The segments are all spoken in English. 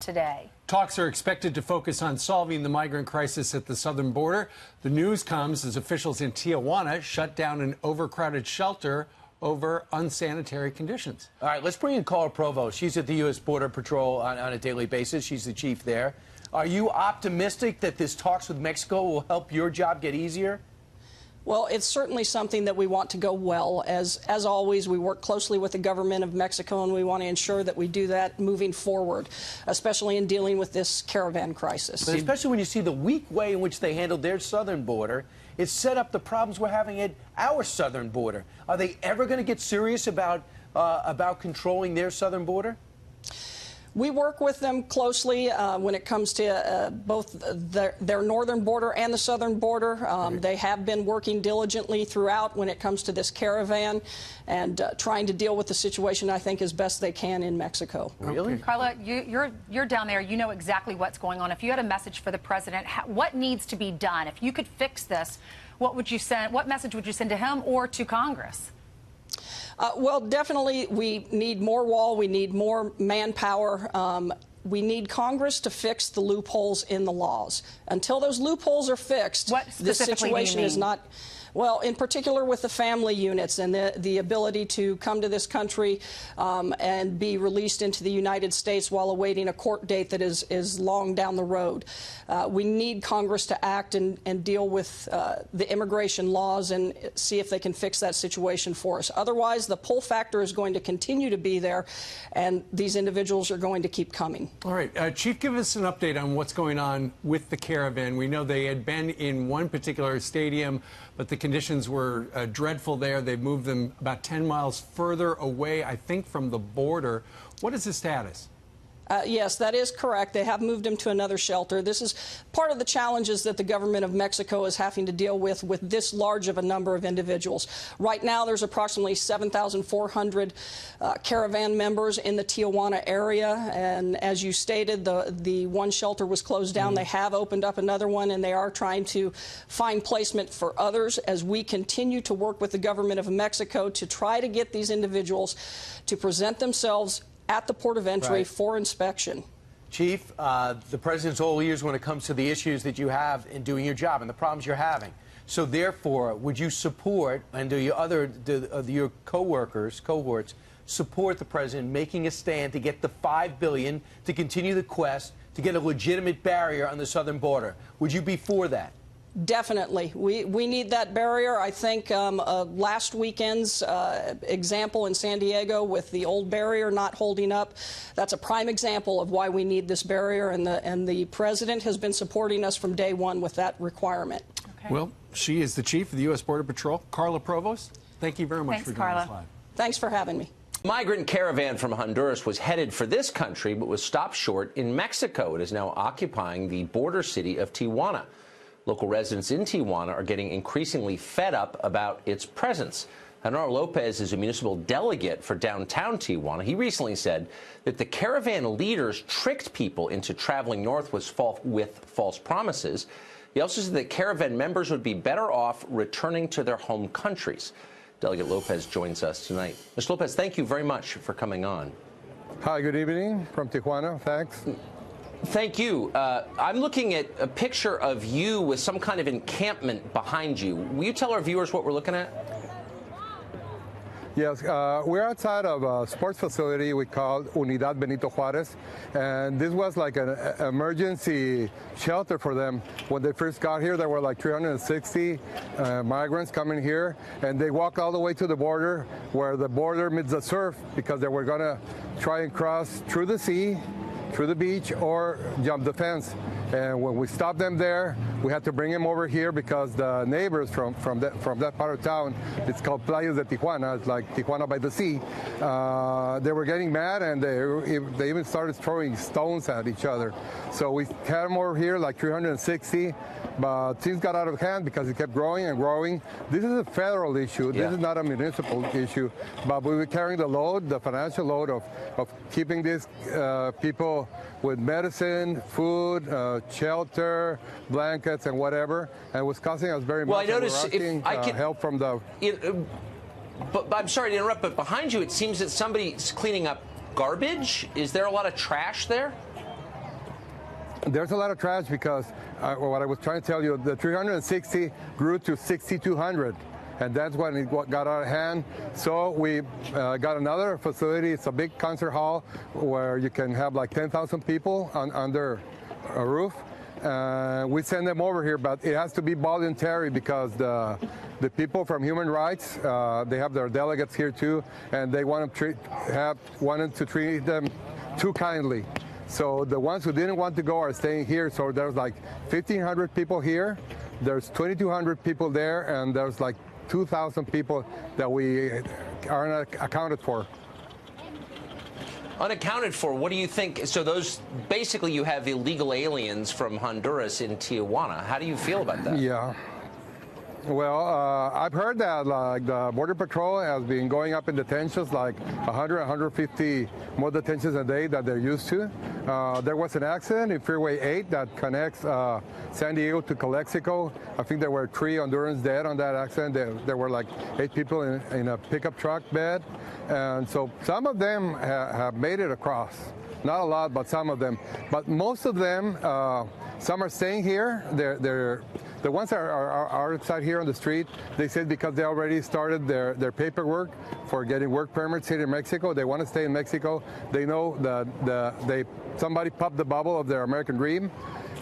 today. Talks are expected to focus on solving the migrant crisis at the southern border. The news comes as officials in Tijuana shut down an overcrowded shelter over unsanitary conditions. All right, let's bring in Carla Provost. She's at the U.S. Border Patrol on a daily basis. She's the chief there. Are you optimistic that this talks with Mexico will help your job get easier? Well, it's certainly something that we want to go well. As always, we work closely with the government of Mexico, and we want to ensure that we do that moving forward, especially in dealing with this caravan crisis. But especially when you see the weak way in which they handled their southern border, it set up the problems we're having at our southern border. Are they ever going to get serious about controlling their southern border? We work with them closely when it comes to both their northern border and the southern border. They have been working diligently throughout when it comes to this caravan and trying to deal with the situation, I think, as best they can in Mexico. Really? Okay. Carla, you're down there. You know exactly what's going on. If you had a message for the president, what needs to be done? If you could fix this, what would you send? What message would you send to him or to Congress? Well, definitely we need more wall, we need more manpower. We need Congress to fix the loopholes in the laws. Until those loopholes are fixed, this situation is not... Well, in particular with the family units and the ability to come to this country and be released into the United States while awaiting a court date that is long down the road. We need Congress to act and deal with the immigration laws and see if they can fix that situation for us. Otherwise, the pull factor is going to continue to be there, and these individuals are going to keep coming. All right. Chief, give us an update on what's going on with the caravan. We know they had been in one particular stadium, but the conditions were dreadful there. They've moved them about 10 miles further away, I think, from the border. What is the status? Yes, that is correct. They have moved him to another shelter. This is part of the challenges that the government of Mexico is having to deal with this large of a number of individuals. Right now, there's approximately 7,400 caravan members in the Tijuana area. And as you stated, the one shelter was closed down. They have opened up another one, and they are trying to find placement for others as we continue to work with the government of Mexico to try to get these individuals to present themselves at the port of entry for inspection. Chief, the president's all ears when it comes to the issues that you have in doing your job and the problems you're having. So therefore, would you support, and do your cohorts, support the president making a stand to get the $5 billion to continue the quest to get a legitimate barrier on the southern border? Would you be for that? Definitely. We need that barrier. I think last weekend's example in San Diego with the old barrier not holding up, that's a prime example of why we need this barrier, and the president has been supporting us from day one with that requirement. Okay. Well, she is the chief of the U.S. Border Patrol, Carla Provost. Thank you very much for joining us live. Thanks for having me. Migrant caravan from Honduras was headed for this country but was stopped short in Mexico. It is now occupying the border city of Tijuana. Local residents in Tijuana are getting increasingly fed up about its presence. Genaro Lopez is a municipal delegate for downtown Tijuana. He recently said that the caravan leaders tricked people into traveling north with false promises. He also said that caravan members would be better off returning to their home countries. Delegate Lopez joins us tonight. Mr. Lopez, thank you very much for coming on. Hi, good evening from Tijuana. Thanks. Thank you. I'm looking at a picture of you with some kind of encampment behind you. Will you tell our viewers what we're looking at? Yes, we're outside of a sports facility we call Unidad Benito Juarez, and this was like an emergency shelter for them. When they first got here, there were like 360 migrants coming here, and they walked all the way to the border, where the border meets the surf, because they were going to try and cross through the sea, through the beach, or jump the fence. And when we stopped them there, we had to bring them over here because the neighbors from that part of town, it's called Playas de Tijuana, it's like Tijuana by the sea, they were getting mad, and they even started throwing stones at each other. So we had them over here, like 360, but things got out of hand because it kept growing and growing. This is a federal issue. This is not a municipal issue, but we were carrying the load, the financial load of keeping these people with medicine, food, shelter, blankets, and whatever, and it was costing us very much. Well, I noticed if I could help from the. But I'm sorry to interrupt, but behind you, it seems that somebody's cleaning up garbage. Is there a lot of trash there? there's a lot of trash because what I was trying to tell you, the 360 grew to 6,200. And that's when it got out of hand. So we got another facility. It's a big concert hall where you can have like 10,000 people under a roof. We send them over here, but it has to be voluntary because the people from Human Rights, they have their delegates here too, and they wanted to treat them too kindly. So the ones who didn't want to go are staying here. So there's like 1,500 people here. There's 2,200 people there, and there's like 2,000 people that we aren't accounted for. Unaccounted for, what do you think? So those, basically you have illegal aliens from Honduras in Tijuana. How do you feel about that? Yeah. Well, I've heard that like the Border Patrol has been going up in detentions, like 100, 150 more detentions a day that they're used to. There was an accident in Freeway 8 that connects San Diego to Calexico. I think there were 3 Hondurans dead on that accident. There were like 8 people in a pickup truck bed. And so some of them have made it across. Not a lot, but some of them. But most of them, some are staying here. The ones that are outside here on the street, they said because they already started their paperwork for getting work permits here in Mexico. They want to stay in Mexico. They know that somebody popped the bubble of their American dream,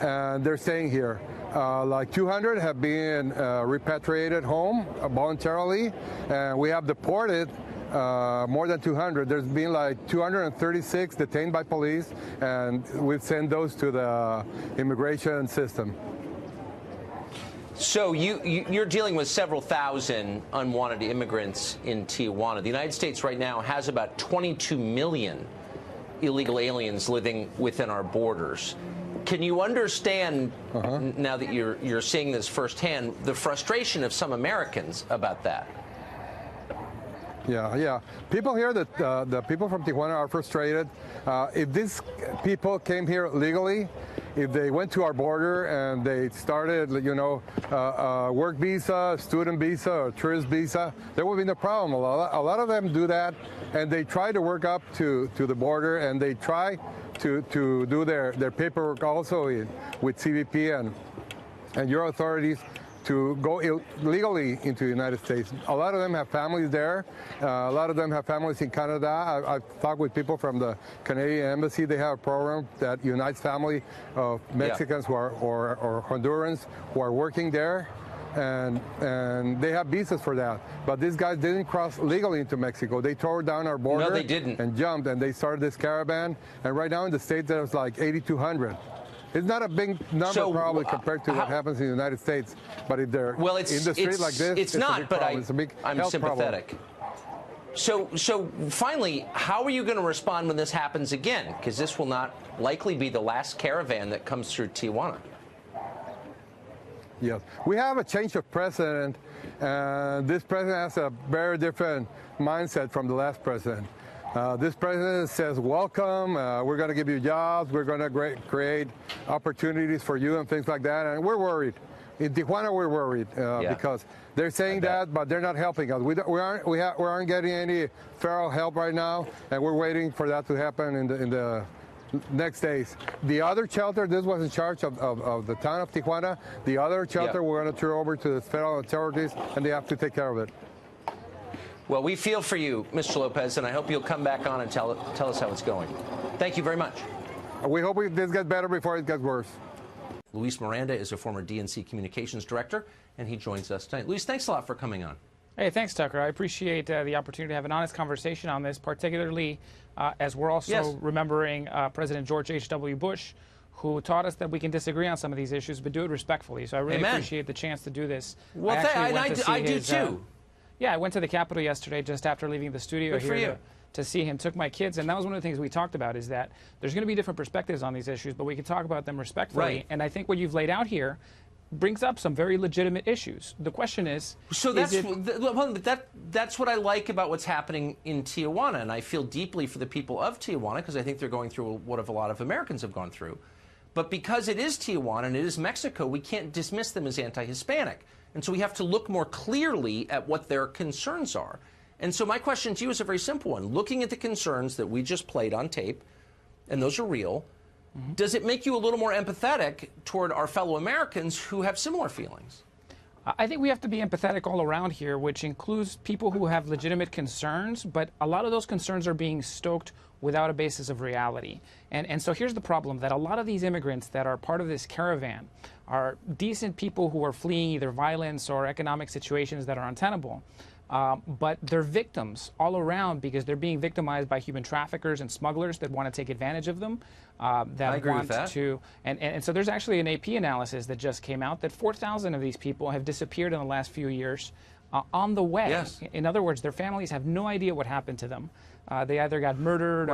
and they're staying here. Like 200 have been repatriated home voluntarily, and we have deported more than 200. There's been like 236 detained by police, and we've sent those to the immigration system. So you're dealing with several thousand unwanted immigrants in Tijuana. The United States right now has about 22 million illegal aliens living within our borders. Can you understand, now that you're seeing this firsthand, the frustration of some Americans about that? Yeah. People here, the people from Tijuana are frustrated. If these people came here legally, if they went to our border and they started, work visa, student visa, or tourist visa, there would be no problem. A lot of them do that, and they try to work up to the border, and they try to do their paperwork also with CBP and your authorities to go legally into the United States. A lot of them have families there. A lot of them have families in Canada. I've talked with people from the Canadian Embassy. They have a program that unites family of Mexicans or Hondurans who are working there. And they have visas for that. But these guys didn't cross legally into Mexico. They tore down our border. No, they didn't. And jumped, and they started this caravan. And right now in the States, there's like 8,200. It's not a big number probably compared to what happens in the United States, but if they're in the street like this, it's not. A big but problem. It's a big I'm health sympathetic. Problem. So finally, how are you going to respond when this happens again? Because this will not likely be the last caravan that comes through Tijuana. Yes, we have a change of president, and this president has a very different mindset from the last president. This president says, welcome, we're going to give you jobs, we're going to create opportunities for you and things like that, and we're worried. In Tijuana, we're worried because they're saying that, but they're not helping us. We aren't getting any federal help right now, and we're waiting for that to happen in the next days. The other shelter, this was in charge of the town of Tijuana. The other shelter we're going to turn over to the federal authorities, and they have to take care of it. Well, we feel for you, Mr. Lopez, and I hope you'll come back on and tell us how it's going. Thank you very much. We hope this gets better before it gets worse. Luis Miranda is a former DNC communications director, and he joins us tonight. Luis, thanks a lot for coming on. Hey, thanks, Tucker. I appreciate the opportunity to have an honest conversation on this, particularly as we're also remembering President George H.W. Bush, who taught us that we can disagree on some of these issues, but do it respectfully. So I really appreciate the chance to do this. Well, I do too. Yeah, I went to the Capitol yesterday just after leaving the studio here to see him. Took my kids, and that was one of the things we talked about, is that there's going to be different perspectives on these issues, but we can talk about them respectfully. Right. And I think what you've laid out here brings up some very legitimate issues. The question is, that's what I like about what's happening in Tijuana, and I feel deeply for the people of Tijuana because I think they're going through what a lot of Americans have gone through. But because it is Tijuana and it is Mexico, we can't dismiss them as anti-Hispanic. And so we have to look more clearly at what their concerns are. And so my question to you is a very simple one. Looking at the concerns that we just played on tape, and those are real, does it make you a little more empathetic toward our fellow Americans who have similar feelings? I think we have to be empathetic all around here, which includes people who have legitimate concerns, but a lot of those concerns are being stoked without a basis of reality. And so here's the problem, that a lot of these immigrants that are part of this caravan are decent people who are fleeing either violence or economic situations that are untenable. But they're victims all around because they're being victimized by human traffickers and smugglers that want to take advantage of them. And so there's actually an AP analysis that just came out that 4,000 of these people have disappeared in the last few years on the way. Yes. In other words, their families have no idea what happened to them. They either got murdered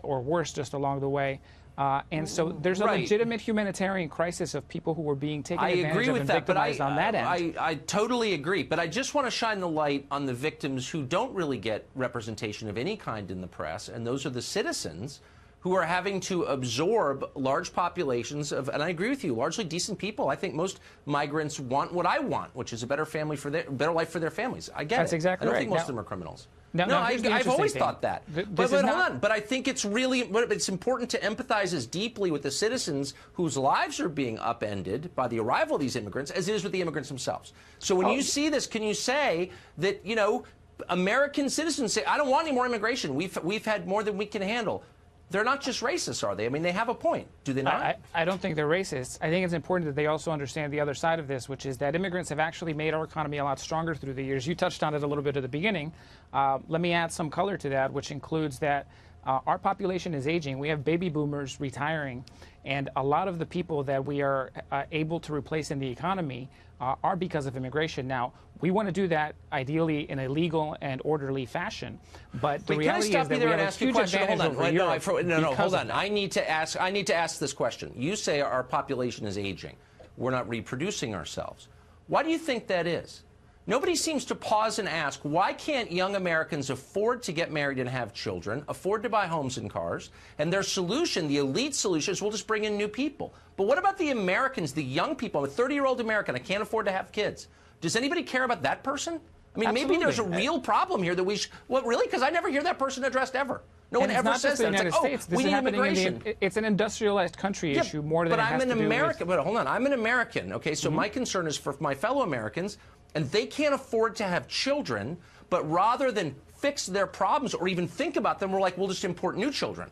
or worse just along the way. And so there's a legitimate humanitarian crisis of people who were being taken advantage of and victimized on that end. I totally agree, but I just want to shine the light on the victims who don't really get representation of any kind in the press, and those are the citizens who are having to absorb large populations of, and I agree with you, largely decent people. I think most migrants want what I want, which is a better life for their families. I get it. That's exactly right. I don't think most of them are criminals. No, I've always thought that. But hold on. But I think it's important to empathize as deeply with the citizens whose lives are being upended by the arrival of these immigrants as it is with the immigrants themselves. So when you see this, can you say that, you know, American citizens say, I don't want any more immigration. We've had more than we can handle. They're not just racist, are they? I mean, they have a point. Do they not? I don't think they're racist. I think it's important that they also understand the other side of this, which is that immigrants have actually made our economy a lot stronger through the years. You touched on it a little bit at the beginning. Let me add some color to that, which includes that our population is aging. We have baby boomers retiring, and a lot of the people that we are able to replace in the economy are because of immigration. Now, we want to do that ideally in a legal and orderly fashion, but the reality is that we have a huge advantage over Europe. Hold on. I need to ask this question. You say our population is aging. We're not reproducing ourselves. Why do you think that is? Nobody seems to pause and ask, why can't young Americans afford to get married and have children, afford to buy homes and cars? And their solution, the elite solution, is we'll just bring in new people. But what about the Americans, the young people? I'm a 30-year-old American. I can't afford to have kids. Does anybody care about that person? I mean, maybe there's a real problem here that we should... Well, really? Because I never hear that person addressed ever. No one ever says that. It's like, oh, we need immigration. It's an industrialized country issue more than it has to do with... But I'm an American. But hold on. I'm an American, okay? So my concern is for my fellow Americans, and they can't afford to have children, but rather than fix their problems or even think about them, we're like, we'll just import new children.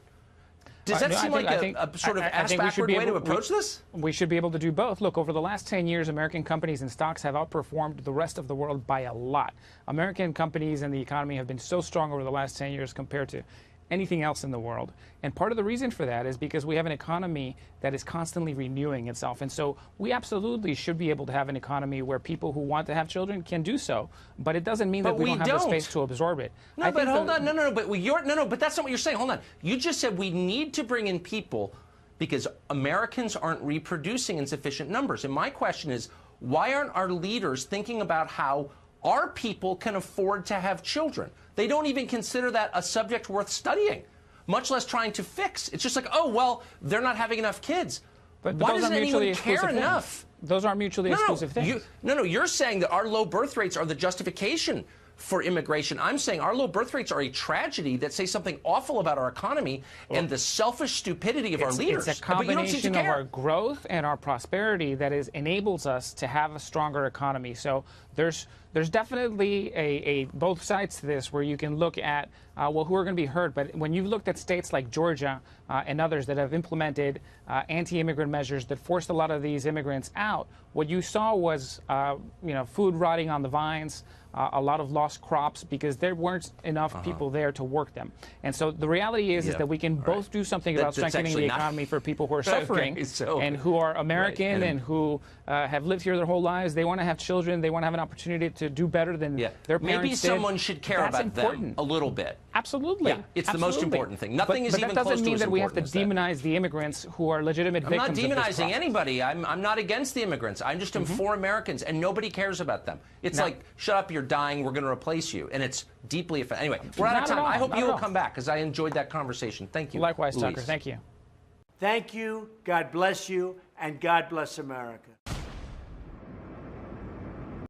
Does that seem like a sort of ass-backward way to approach this? We should be able to do both. Look, over the last 10 years, American companies and stocks have outperformed the rest of the world by a lot. American companies and the economy have been so strong over the last 10 years compared to anything else in the world. And part of the reason for that is because we have an economy that is constantly renewing itself. And so we absolutely should be able to have an economy where people who want to have children can do so. But it doesn't mean that we don't have the space to absorb it. No, but hold on. But that's not what you're saying. Hold on. You just said we need to bring in people because Americans aren't reproducing in sufficient numbers. And my question is, why aren't our leaders thinking about how our people can afford to have children? They don't even consider that a subject worth studying, much less trying to fix. It's just like, oh, well, they're not having enough kids. But why doesn't anyone care enough? Those aren't mutually exclusive things. You're saying that our low birth rates are the justification for immigration. I'm saying our low birth rates are a tragedy that say something awful about our economy and the selfish stupidity of our leaders. It's a combination of our growth and our prosperity that enables us to have a stronger economy. So there's definitely both sides to this where you can look at, well, who are going to be hurt. But when you've looked at states like Georgia and others that have implemented anti-immigrant measures that forced a lot of these immigrants out, what you saw was, food rotting on the vines, a lot of lost crops because there weren't enough people there to work them. And so the reality is that we can both do something about strengthening the economy for people who are suffering and who are American and who have lived here their whole lives. They want to have children. They want to have an opportunity to do better than their parents Maybe did. someone should care about them a little bit. Absolutely. Yeah, it's the most important thing. Nothing is even close to as important. But that doesn't mean that we have to demonize the immigrants who are legitimate victims of this process. I'm not demonizing anybody. I'm not against the immigrants. I'm just for Americans, and nobody cares about them. It's like, shut up, you're dying, we're going to replace you. And it's deeply offensive. Anyway, we're out of time. I hope you will come back because I enjoyed that conversation. Thank you. Likewise, Tucker. Thank you. Thank you. God bless you. And God bless America.